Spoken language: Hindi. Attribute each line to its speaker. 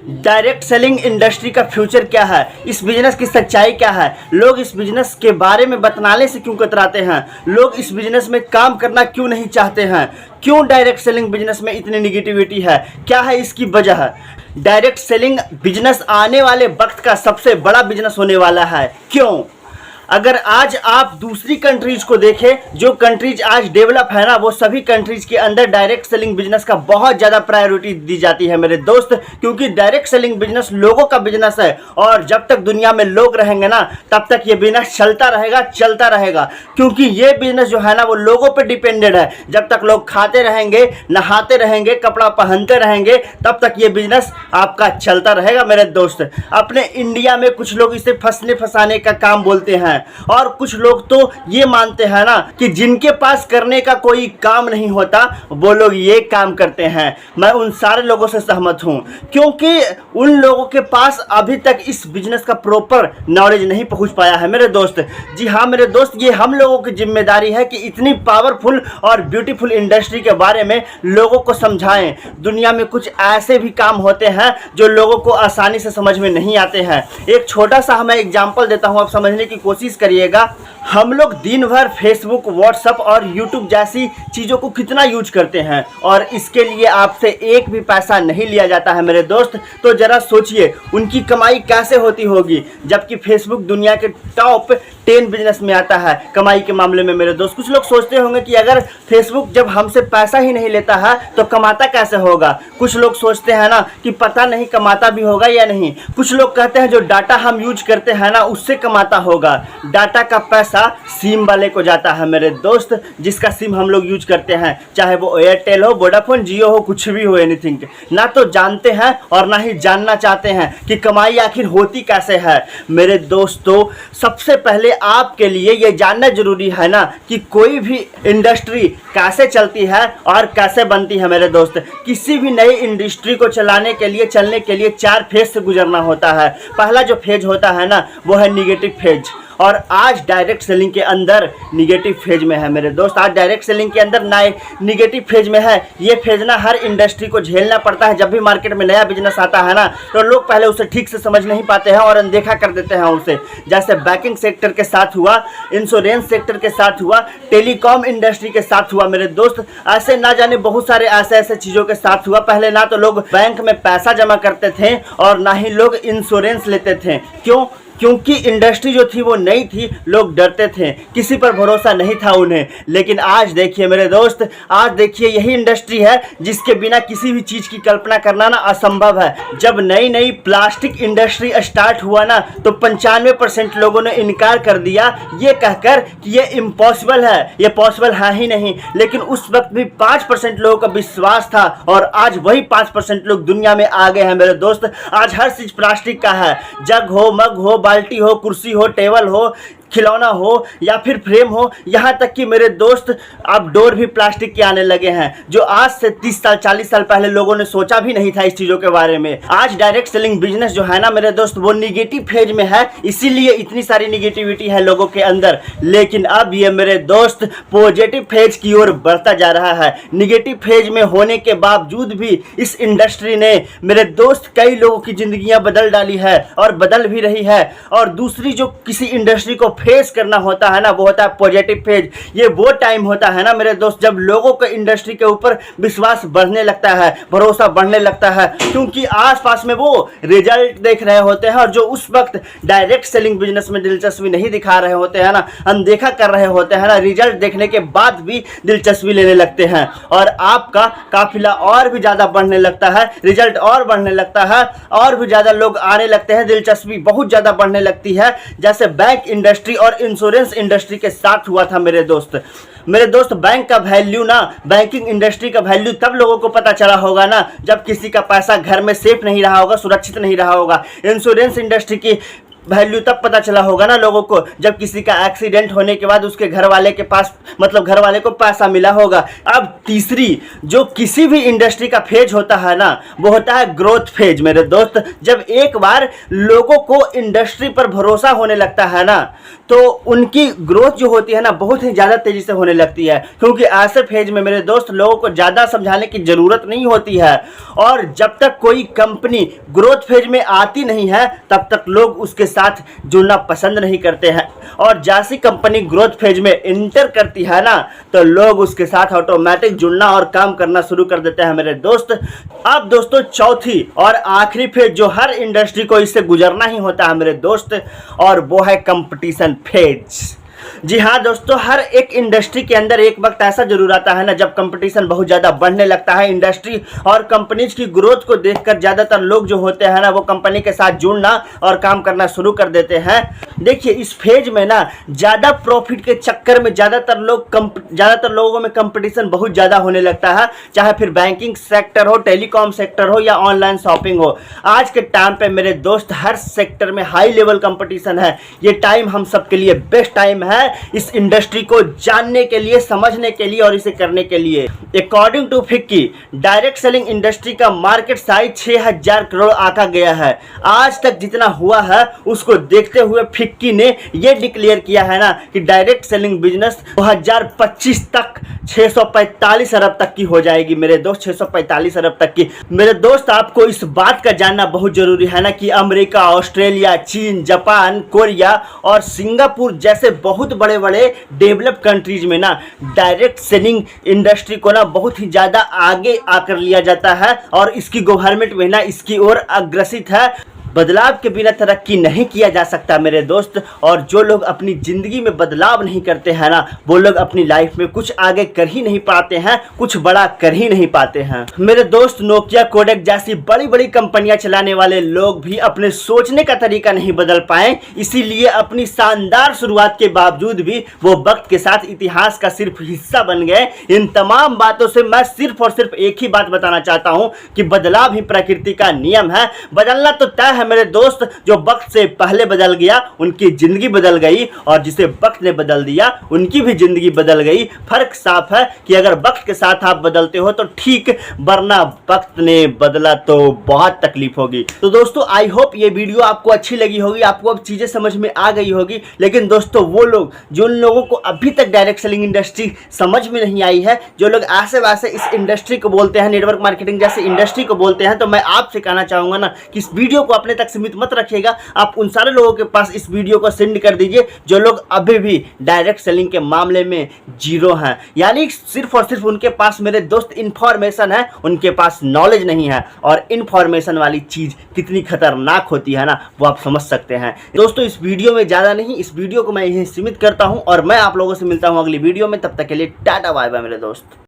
Speaker 1: डायरेक्ट सेलिंग इंडस्ट्री का फ्यूचर क्या है, इस बिजनेस की सच्चाई क्या है, लोग इस बिजनेस के बारे में बतलाने से क्यों कतराते हैं, लोग इस बिजनेस में काम करना क्यों नहीं चाहते हैं, क्यों डायरेक्ट सेलिंग बिजनेस में इतनी निगेटिविटी है, क्या है इसकी वजह। डायरेक्ट सेलिंग बिजनेस आने वाले वक्त का सबसे बड़ा बिजनेस होने वाला है। क्यों? अगर आज आप दूसरी कंट्रीज को देखें, जो कंट्रीज आज डेवलप है ना, वो सभी कंट्रीज के अंदर डायरेक्ट सेलिंग बिजनेस का बहुत ज़्यादा प्रायोरिटी दी जाती है मेरे दोस्त, क्योंकि डायरेक्ट सेलिंग बिजनेस लोगों का बिजनेस है और जब तक दुनिया में लोग रहेंगे ना तब तक ये बिजनेस चलता रहेगा, क्योंकि ये बिजनेस जो है ना वो लोगों पर डिपेंडेड है। जब तक लोग खाते रहेंगे, नहाते रहेंगे, कपड़ा पहनते रहेंगे, तब तक ये बिजनेस आपका चलता रहेगा मेरे दोस्त। अपने इंडिया में कुछ लोग इसे फंसाने का काम बोलते हैं और कुछ लोग तो ये मानते हैं ना कि जिनके पास करने का कोई काम नहीं होता वो लोग ये काम करते हैं। मैं उन सारे लोगों से सहमत हूं, क्योंकि उन लोगों के पास अभी तक इस बिजनेस का प्रॉपर नॉलेज नहीं पहुंच पाया है मेरे दोस्त। जी हाँ मेरे दोस्त, ये हम लोगों की जिम्मेदारी है कि इतनी पावरफुल और ब्यूटीफुल इंडस्ट्री के बारे में लोगों को समझाएं। दुनिया में कुछ ऐसे भी काम होते हैं जो लोगों को आसानी से समझ में नहीं आते हैं। एक छोटा सा मैं एग्जाम्पल देता हूं, आप समझने की कोशिश करिएगा। हम लोग दिन भर फेसबुक, व्हाट्सएप और यूट्यूब जैसी चीज़ों को कितना यूज करते हैं और इसके लिए आपसे एक भी पैसा नहीं लिया जाता है मेरे दोस्त। तो जरा सोचिए उनकी कमाई कैसे होती होगी, जबकि फेसबुक दुनिया के टॉप 10 बिजनेस में आता है कमाई के मामले में मेरे दोस्त। कुछ लोग सोचते होंगे कि अगर फेसबुक जब हमसे पैसा ही नहीं लेता है तो कमाता कैसे होगा। कुछ लोग सोचते हैं ना कि पता नहीं कमाता भी होगा या नहीं। कुछ लोग कहते हैं जो डाटा हम यूज करते हैं ना उससे कमाता होगा। डाटा का पैसा सिम वाले को जाता है मेरे दोस्त, जिसका सिम हम लोग यूज करते हैं, चाहे वो एयरटेल हो, वोडाफोन, जियो हो, कुछ भी हो, एनीथिंग। ना तो जानते हैं और ना ही जानना चाहते हैं कि कमाई आखिर होती कैसे है मेरे दोस्तों। सबसे पहले आपके लिए ये जानना जरूरी है ना कि कोई भी इंडस्ट्री कैसे चलती है और कैसे बनती है मेरे दोस्त। किसी भी नई इंडस्ट्री को चलने के लिए 4 फेज से गुजरना होता है। पहला जो फेज होता है ना वो है निगेटिव फेज, और आज डायरेक्ट सेलिंग के अंदर निगेटिव फेज में है मेरे दोस्त। आज डायरेक्ट सेलिंग के अंदर निगेटिव फेज में है। ये फेज ना हर इंडस्ट्री को झेलना पड़ता है। जब भी मार्केट में नया बिजनेस आता है ना तो लोग पहले उसे ठीक से समझ नहीं पाते हैं और अनदेखा कर देते हैं उसे। जैसे बैंकिंग सेक्टर के साथ हुआ, इंश्योरेंस सेक्टर के साथ हुआ, टेलीकॉम इंडस्ट्री के साथ हुआ मेरे दोस्त। ऐसे ना जाने बहुत सारे ऐसे चीज़ों के साथ हुआ। पहले ना तो लोग बैंक में पैसा जमा करते थे और ना ही लोग इंश्योरेंस लेते थे। क्यों? क्योंकि इंडस्ट्री जो थी वो नई थी, लोग डरते थे, किसी पर भरोसा नहीं था उन्हें। लेकिन आज देखिए मेरे दोस्त, आज देखिए यही इंडस्ट्री है जिसके बिना किसी भी चीज़ की कल्पना करना ना असंभव है। जब नई प्लास्टिक इंडस्ट्री स्टार्ट हुआ ना तो 95% लोगों ने इनकार कर दिया ये कहकर कि ये इम्पॉसिबल है, ये पॉसिबल है ही नहीं। लेकिन उस वक्त भी 5% लोगों का विश्वास था और आज वही 5% लोग दुनिया में आ गए हैं मेरे दोस्त। आज हर चीज़ प्लास्टिक का है, जग हो, मग हो, बाल्टी हो, कुर्सी हो, टेबल हो, खिलौना हो या फिर फ्रेम हो, यहाँ तक कि मेरे दोस्त अब डोर भी प्लास्टिक के आने लगे हैं, जो आज से 30 साल 40 साल पहले लोगों ने सोचा भी नहीं था इस चीज़ों के बारे में। आज डायरेक्ट सेलिंग बिजनेस जो है ना मेरे दोस्त वो निगेटिव फेज में है, इसीलिए इतनी सारी निगेटिविटी है लोगों के अंदर। लेकिन अब ये मेरे दोस्त पॉजिटिव फेज की ओर बढ़ता जा रहा है। निगेटिव फेज में होने के बावजूद भी इस इंडस्ट्री ने मेरे दोस्त कई लोगों की जिंदगियां बदल डाली है और बदल भी रही है। और दूसरी जो किसी इंडस्ट्री को फेस करना होता है ना वो होता है पॉजिटिव फेज। ये वो टाइम होता है ना मेरे दोस्त जब लोगों को इंडस्ट्री के ऊपर विश्वास बढ़ने लगता है, भरोसा बढ़ने लगता है, क्योंकि आसपास में वो रिजल्ट देख रहे होते हैं। और जो उस वक्त डायरेक्ट सेलिंग बिजनेस में दिलचस्पी नहीं दिखा रहे होते हैं ना, अनदेखा कर रहे होते हैं ना, रिजल्ट देखने के बाद भी दिलचस्पी लेने लगते हैं और आपका काफिला और भी ज़्यादा बढ़ने लगता है, रिजल्ट और बढ़ने लगता है, और भी ज़्यादा लोग आने लगते हैं, दिलचस्पी बहुत ज़्यादा बढ़ने लगती है। जैसे बैंक इंडस्ट्री और इंश्योरेंस इंडस्ट्री के साथ हुआ था मेरे दोस्त। बैंक का वैल्यू ना, बैंकिंग इंडस्ट्री का वैल्यू तब लोगों को पता चला होगा ना जब किसी का पैसा घर में सेफ नहीं रहा होगा, सुरक्षित नहीं रहा होगा। इंश्योरेंस इंडस्ट्री की वैल्यू तब पता चला होगा ना लोगों को जब किसी का एक्सीडेंट होने के बाद उसके घर वाले के पास मतलब घर वाले को पैसा मिला होगा। अब तीसरी जो किसी भी इंडस्ट्री का फेज होता है ना, वो होता है ग्रोथ फेज मेरे दोस्त। जब एक बार लोगों को इंडस्ट्री पर भरोसा होने लगता है ना, तो उनकी ग्रोथ जो होती है ना बहुत ही ज़्यादा तेज़ी से होने लगती है, क्योंकि ऐसे फेज में मेरे दोस्त लोगों को ज़्यादा समझाने की ज़रूरत नहीं होती है। और जब तक कोई कंपनी ग्रोथ फेज में आती नहीं है तब तक लोग उसके साथ जुड़ना पसंद नहीं करते हैं, और जैसी कंपनी ग्रोथ फेज में इंटर करती है ना, तो लोग उसके साथ ऑटोमेटिक जुड़ना और काम करना शुरू कर देते हैं मेरे दोस्त। अब दोस्तों चौथी और आखिरी फेज जो हर इंडस्ट्री को इससे गुजरना ही होता है मेरे दोस्त, और वो है कंपटीशन फेज। जी हाँ दोस्तों, हर एक इंडस्ट्री के अंदर एक वक्त ऐसा जरूर आता है ना जब कंपटीशन बहुत ज़्यादा बढ़ने लगता है। इंडस्ट्री और कंपनीज की ग्रोथ को देखकर ज़्यादातर लोग जो होते हैं ना वो कंपनी के साथ जुड़ना और काम करना शुरू कर देते हैं। देखिए इस फेज में ना ज़्यादा प्रॉफिट के चक्कर में ज़्यादातर लोगों में कंपटीशन बहुत ज़्यादा होने लगता है, चाहे फिर बैंकिंग सेक्टर हो, टेलीकॉम सेक्टर हो या ऑनलाइन शॉपिंग हो। आज के टाइम पे मेरे दोस्त हर सेक्टर में हाई लेवल कंपटीशन है। ये टाइम हम सबके लिए बेस्ट टाइम है इस इंडस्ट्री को जानने के लिए, समझने के लिए और इसे करने के लिए। According to FICCI, direct selling industry का मार्केट साइज 6000 करोड़ आका गया है। आज तक जितना हुआ है उसको देखते हुए फिक्की ने यह डिक्लेयर किया है ना कि डायरेक्ट सेलिंग बिजनेस 2025 तक 645 अरब तक की हो जाएगी मेरे दोस्त, 645 अरब तक की। मेरे दोस्त आपको इस बात का जानना बहुत जरूरी है ना कि अमेरिका, ऑस्ट्रेलिया, चीन, जापान, कोरिया और सिंगापुर जैसे बहुत बड़े बड़े डेवलप्ड कंट्रीज में ना डायरेक्ट सेलिंग इंडस्ट्री को ना बहुत ही ज्यादा आगे आकर लिया जाता है, और इसकी गवर्नमेंट में ना इसकी ओर अग्रसित है। बदलाव के बिना तरक्की नहीं किया जा सकता मेरे दोस्त, और जो लोग अपनी ज़िंदगी में बदलाव नहीं करते हैं ना वो लोग अपनी लाइफ में कुछ आगे कर ही नहीं पाते हैं, कुछ बड़ा कर ही नहीं पाते हैं मेरे दोस्त। नोकिया, कोडेक जैसी बड़ी बड़ी कंपनियां चलाने वाले लोग भी अपने सोचने का तरीका नहीं बदल पाए, इसीलिए अपनी शानदार शुरुआत के बावजूद भी वो वक्त के साथ इतिहास का सिर्फ हिस्सा बन गए। इन तमाम बातों से मैं सिर्फ और सिर्फ एक ही बात बताना चाहता हूँ कि बदलाव ही प्रकृति का नियम है। बदलना तो तय है मेरे दोस्त, जो वक्त से पहले बदल गया उनकी जिंदगी बदल गई, और जिसे वक्त ने बदल दिया उनकी भी जिंदगी बदल गई। फर्क साफ है कि अगर वक्त के साथ आप बदलते हो तो ठीक, वरना वक्त ने बदला तो बहुत तकलीफ होगी। तो दोस्तों आई होप ये वीडियो आपको अच्छी लगी होगी, आपको अब चीजें समझ में आ गई होगी। लेकिन दोस्तों वो लोग जिन लोगों को अभी तक डायरेक्ट सेलिंग इंडस्ट्री समझ में नहीं आई है, जो लोग ऐसे वैसे इस इंडस्ट्री को बोलते हैं, नेटवर्क मार्केटिंग जैसे इंडस्ट्री को बोलते हैं, तो मैं आपसे कहना चाहूंगा ना कि इस वीडियो को अपने तक सीमित मत रखिएगा। आप उन सारे लोगों के पास इस वीडियो को सेंड कर दीजिए जो लोग अभी भी डायरेक्ट सेलिंग के मामले में जीरो हैं, यानी सिर्फ और सिर्फ उनके पास मेरे दोस्त इंफॉर्मेशन है, उनके पास नॉलेज नहीं है। और इंफॉर्मेशन वाली चीज कितनी खतरनाक होती है ना वो आप समझ सकते हैं। दोस्तों इस वीडियो में ज्यादा नहीं, इस वीडियो को मैं यहीं सीमित करता हूं और मैं आप लोगों से मिलता हूं अगली वीडियो में। तब तक के लिए टाटा बाय बाय मेरे दोस्त।